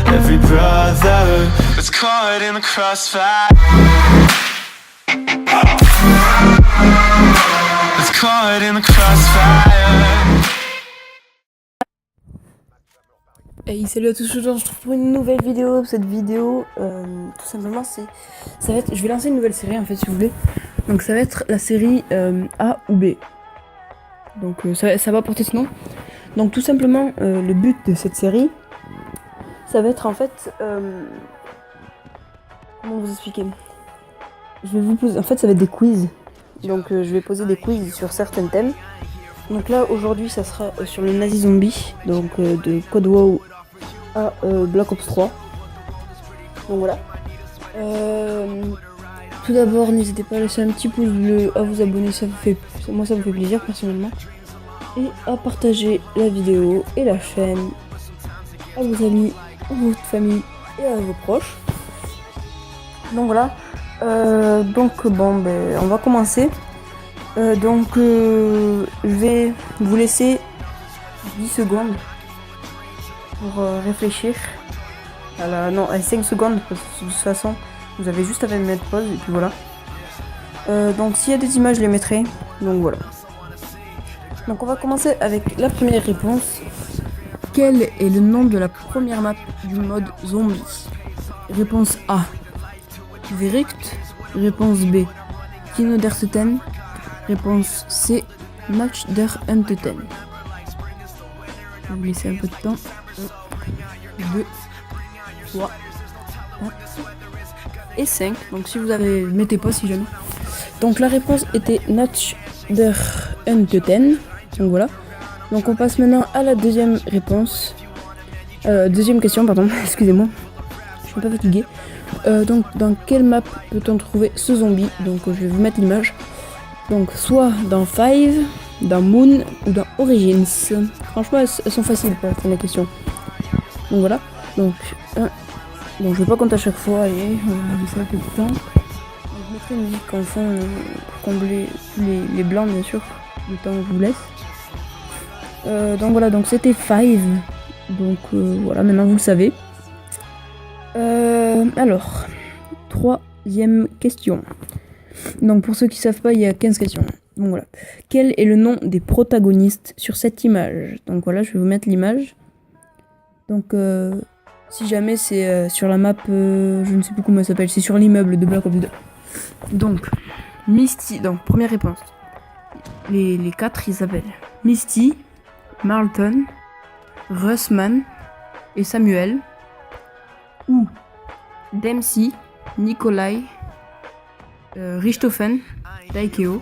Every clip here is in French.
every brother was caught in the crossfire. Was caught in the crossfire. Hey, salut à tous, aujourd'hui on se retrouve pour une nouvelle vidéo. Cette vidéo, tout simplement, ça va être, je vais lancer une nouvelle série en fait, si vous voulez. Donc ça va être la série A ou B. Donc ça va porter ce nom. Donc tout simplement, le but de cette série, ça va être en fait, comment vous expliquer? Je vais vous poser, en fait, ça va être des quiz. Donc je vais poser des quiz sur certains thèmes. Donc là aujourd'hui, ça sera sur le Nazi Zombie, donc de Code WoW à Black Ops 3. Donc voilà. Tout d'abord, n'hésitez pas à laisser un petit pouce bleu, à vous abonner, moi ça me fait plaisir personnellement, et à partager la vidéo et la chaîne à vos amis, à votre famille et à vos proches. Donc voilà. Donc bon, on va commencer. Je vais vous laisser 10 secondes pour réfléchir. Non, 5 secondes, parce que de toute façon, vous avez juste à mettre pause et puis voilà. Donc s'il y a des images, je les mettrai. Donc voilà. Donc on va commencer avec la première réponse. Quel est le nom de la première map du mode zombie? Réponse A, Verricht. Réponse B, Kino der Seten. Réponse C, Match der Hunteten. Je vais vous laisser un peu de temps. 1, 2, 3, 4 et 5. Donc si vous avez, mettez pas si jamais. Donc la réponse était Match der Hunteten. Donc voilà. Donc on passe maintenant à la deuxième réponse. Deuxième question, pardon, excusez-moi. Je suis un peu fatiguée. Donc dans quelle map peut-on trouver ce zombie? Donc je vais vous mettre l'image. Donc soit dans Five, dans Moon ou dans Origins. Franchement elles sont faciles pour répondre à la question. Donc voilà. Donc bon, je vais pas compter à chaque fois, allez, on va laisser un peu de temps. Je mettrai une musique en fond pour combler les blancs bien sûr. Le temps que je vous laisse. Donc voilà, donc c'était Five. Donc voilà, maintenant vous le savez. Alors, troisième question. Donc pour ceux qui savent pas, il y a 15 questions. Donc voilà. Quel est le nom des protagonistes sur cette image? Donc voilà, je vais vous mettre l'image. Donc si jamais c'est sur la map, je ne sais plus comment elle s'appelle, c'est sur l'immeuble de Black Ops 2. Donc, Misty, donc première réponse. Les 4 ils s'appellent Misty, Marlton, Russman et Samuel. Ou Dempsey, Nikolai, Richthofen, Daikeo.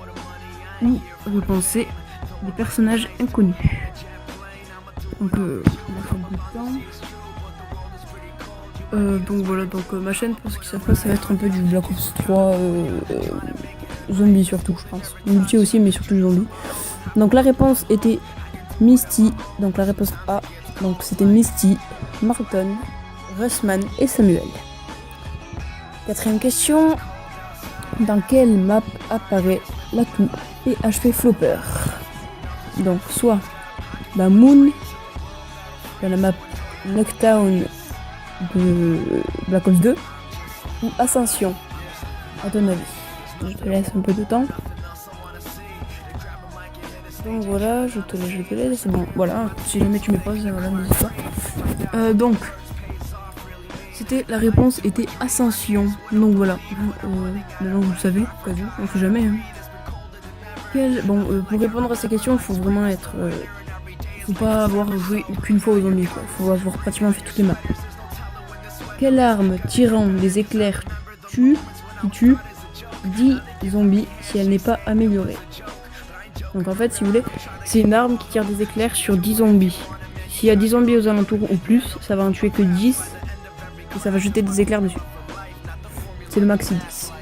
Ou réponse C, des personnages inconnus. Donc on a fait un peu de temps. Donc voilà, donc ma chaîne, pour ceux qui savent pas, ça va être un peu du Black Ops 3 zombie surtout, je pense. Multi aussi, mais surtout zombie. Donc la réponse était Misty, donc la réponse A. Donc c'était Misty, Marlton, Russman et Samuel. Quatrième question. Dans quelle map apparaît l'atout PHP Flopper? Donc soit dans Moon, dans la map Knockdown de Black Ops 2, ou Ascension, à ton avis? Je te laisse un peu de temps. Donc voilà, je te laisse, c'est bon. Voilà, si jamais tu me poses, voilà, n'hésite pas. Donc, la réponse était Ascension. Donc voilà, maintenant vous le savez, au cas où, on sait jamais. Hein. Pour répondre à ces questions, il faut vraiment être... faut pas avoir joué qu'une fois aux zombies, quoi. Faut avoir pratiquement fait toutes les maps. Quelle arme tirant des éclairs qui tue 10 zombies si elle n'est pas améliorée? Donc en fait, si vous voulez, c'est une arme qui tire des éclairs sur 10 zombies. S'il y a 10 zombies aux alentours ou plus, ça va en tuer que 10 et ça va jeter des éclairs dessus. C'est le maxi 10.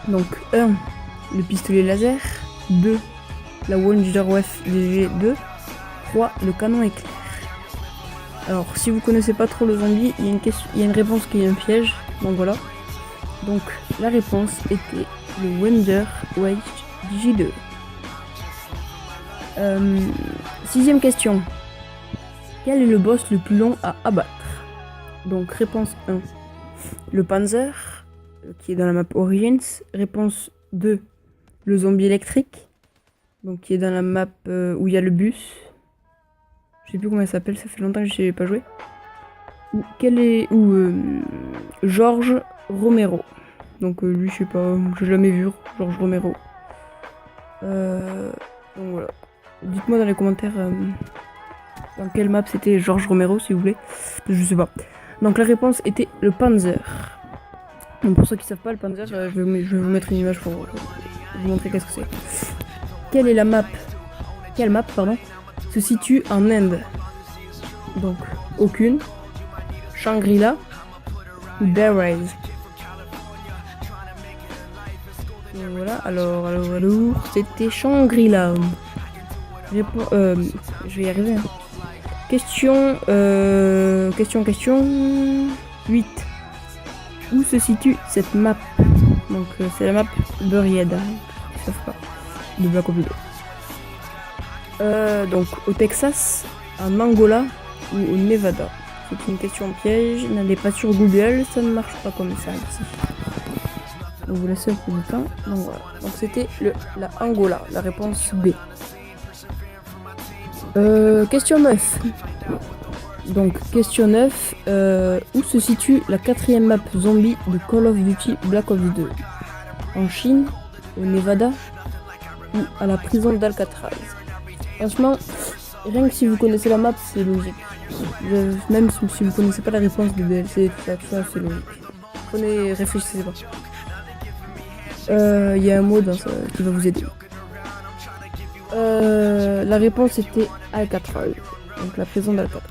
Donc 1, le pistolet laser. 2, la Wonderwaffe DG2. 3, le canon éclair. Alors si vous connaissez pas trop le zombie, il y a une réponse qui est un piège. Donc voilà. Donc la réponse était le Wonderwaffe DG2. Sixième question. Quel est le boss le plus long à abattre? Donc réponse 1, le Panzer, qui est dans la map Origins. Réponse 2, le zombie électrique, donc qui est dans la map où il y a le bus. Je sais plus comment elle s'appelle, ça fait longtemps que je n'ai pas joué. George Romero. Donc lui, je sais pas, j'ai jamais vu George Romero. Donc voilà. Dites-moi dans les commentaires dans quelle map c'était George Romero, si vous voulez. Je sais pas. Donc la réponse était le Panzer. Donc pour ceux qui savent pas, le Panzer, je vais vous mettre une image pour vous montrer qu'est-ce que c'est. Quelle map, se situe en Inde? Donc aucune. Shangri-La ou Bear Voilà, alors, c'était Shangri-La. Je vais y arriver. Hein. Question 8. Où se situe cette map? Donc, c'est la map Buried. Ils savent pas. De Black Ops 2. Donc, au Texas, en Angola ou au Nevada? C'est une question piège. N'allez pas sur Google, ça ne marche pas comme ça ici. Donc, vous laissez un peu de temps. Donc, voilà. Donc, c'était la Angola, la réponse B. Question 9. Donc, question 9. Où se situe la 4e map zombie de Call of Duty Black Ops 2? En Chine, au Nevada ou à la prison d'Alcatraz? Franchement, rien que si vous connaissez la map, c'est logique. Même si vous connaissez pas la réponse du DLC, tout ça, c'est logique. Réfléchissez pas. Il y a un mot dans ça qui va vous aider. La réponse était Alcatraz, donc la prison d'Alcatraz.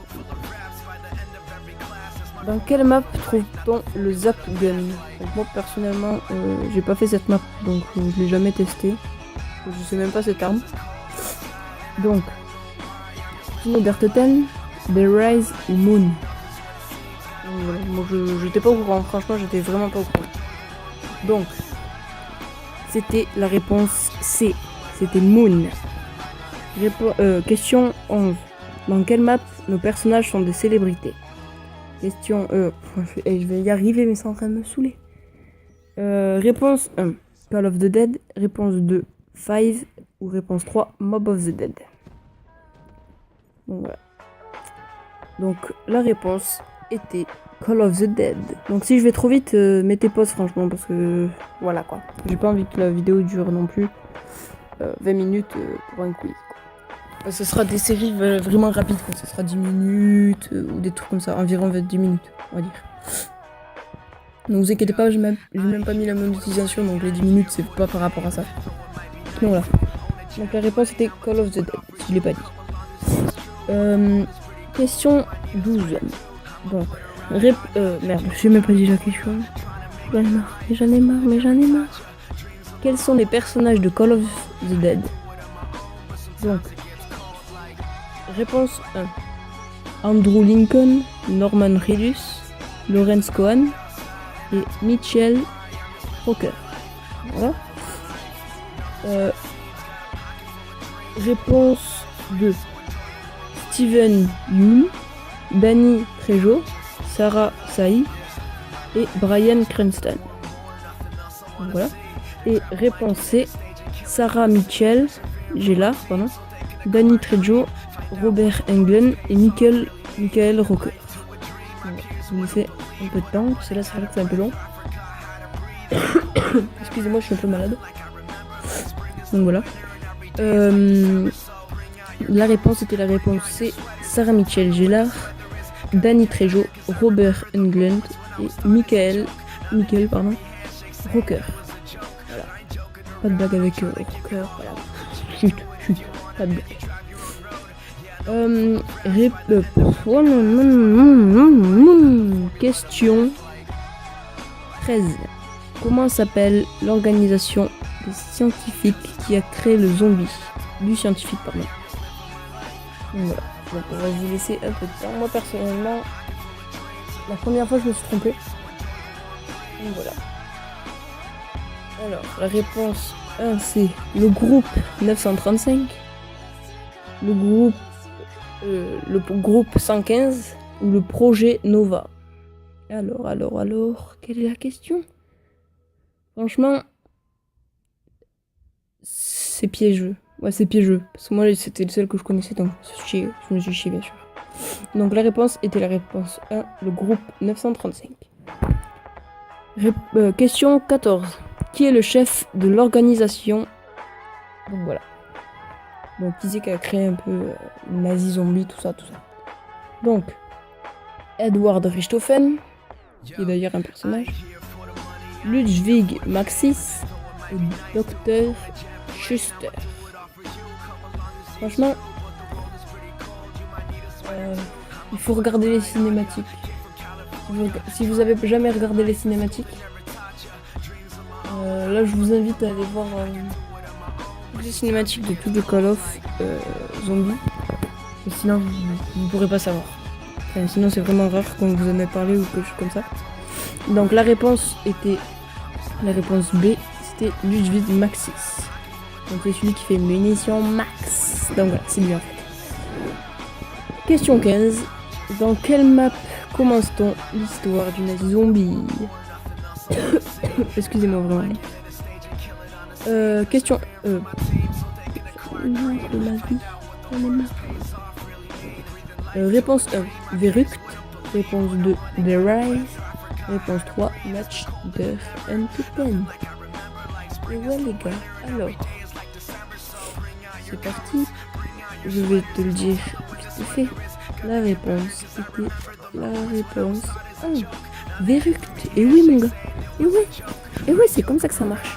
Dans quelle map trouve-t-on le Zap Gun? Donc moi personnellement, j'ai pas fait cette map, donc je l'ai jamais testé. Je sais même pas cette arme. Donc, Kindertoten, The Rise ou Moon. Donc, voilà. Moi j'étais pas au courant, franchement j'étais vraiment pas au courant. Donc, c'était la réponse C, c'était Moon. Question 11. Dans quelle map nos personnages sont des célébrités? Question je vais y arriver mais c'est en train de me saouler. Réponse 1, Call of the Dead. Réponse 2, Five. Ou réponse 3, Mob of the Dead. Donc voilà. Donc la réponse était Call of the Dead. Donc si je vais trop vite, mettez pause franchement parce que voilà quoi. J'ai pas envie que la vidéo dure non plus 20 minutes pour un quiz. Ce sera des séries vraiment rapides quoi. Ce sera 10 minutes ou des trucs comme ça, environ 10 minutes on va dire. Ne vous inquiétez pas, j'ai même pas mis la monétisation donc les 10 minutes c'est pas par rapport à ça. Donc voilà. Donc la réponse était Call of the Dead, je l'ai pas dit. Question 12. Donc, merde, j'ai même pas dit la question. J'en ai marre. Quels sont les personnages de Call of the Dead? Donc, réponse 1. Andrew Lincoln, Norman Reedus, Lawrence Cohen et Mitchell Rocker. Voilà. Réponse 2. Steven Yeun, Danny Trejo, Sarah Sahi et Bryan Cranston. Donc voilà. Et réponse C. Sarah Michael Gellar, Danny Trejo, Robert Englund et Michael Rocker. Voilà. Je vous laissez un peu de temps, parce que là c'est vrai que c'est un peu long. Excusez-moi, je suis un peu malade. Donc voilà. La réponse était la réponse C. Sarah Michael Gellar, Danny Trejo, Robert Englund et Michael Rocker. Voilà. Pas de blague avec Rocker, voilà. Chut, pas de blague. Question 13. Comment s'appelle l'organisation des scientifiques qui a créé le zombie? Du scientifique, pardon. Voilà. Donc on va vous laisser un peu de temps. Moi personnellement, la première fois je me suis trompée. Donc voilà. Alors, la réponse 1 c'est le groupe 935, le groupe 115 ou le projet Nova. Alors, quelle est la question? Franchement, c'est piégeux. Ouais, c'est piégeux. Parce que moi, c'était le seul que je connaissais, donc je me suis chié, bien sûr. Donc la réponse était la réponse 1, le groupe 935. Question 14. Qui est le chef de l'organisation? Donc voilà. Donc qui c'est qui a créé un peu Nazi Zombie, tout ça. Donc, Edward Richthofen, qui est d'ailleurs un personnage. Ludwig Maxis et Dr. Schuster. Franchement, il faut regarder les cinématiques. Si vous avez jamais regardé les cinématiques, là je vous invite à aller voir les cinématiques de tout le Call of Zombie. Et sinon vous ne pourrez pas savoir. Enfin, sinon c'est vraiment rare qu'on vous en ait parlé ou quelque chose comme ça. Donc la réponse B, c'était Ludwig Maxis. Donc c'est celui qui fait munitions max. Donc voilà, c'est lui en fait. Question 15. Dans quelle map commence-t-on l'histoire du Nazi Zombie? Excusez-moi vraiment. Question... réponse 1, Verrucht. Réponse 2, The Rise. Réponse 3, Match d'Earth and Titan. Et ouais les gars, alors... C'est parti. Je vais te le dire vite fait. La réponse était la réponse 1. Verrucht. Et oui mon gars. Et oui, c'est comme ça que ça marche.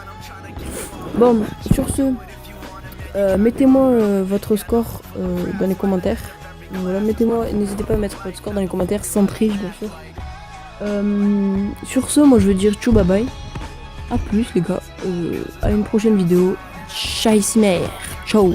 Bon, sur ce, mettez-moi votre score dans les commentaires. Donc voilà, n'hésitez pas à mettre votre score dans les commentaires sans triche bien sûr. Sur ce, moi je veux dire tchou bye bye. A plus les gars. À une prochaine vidéo. Scheissmer. Ciao.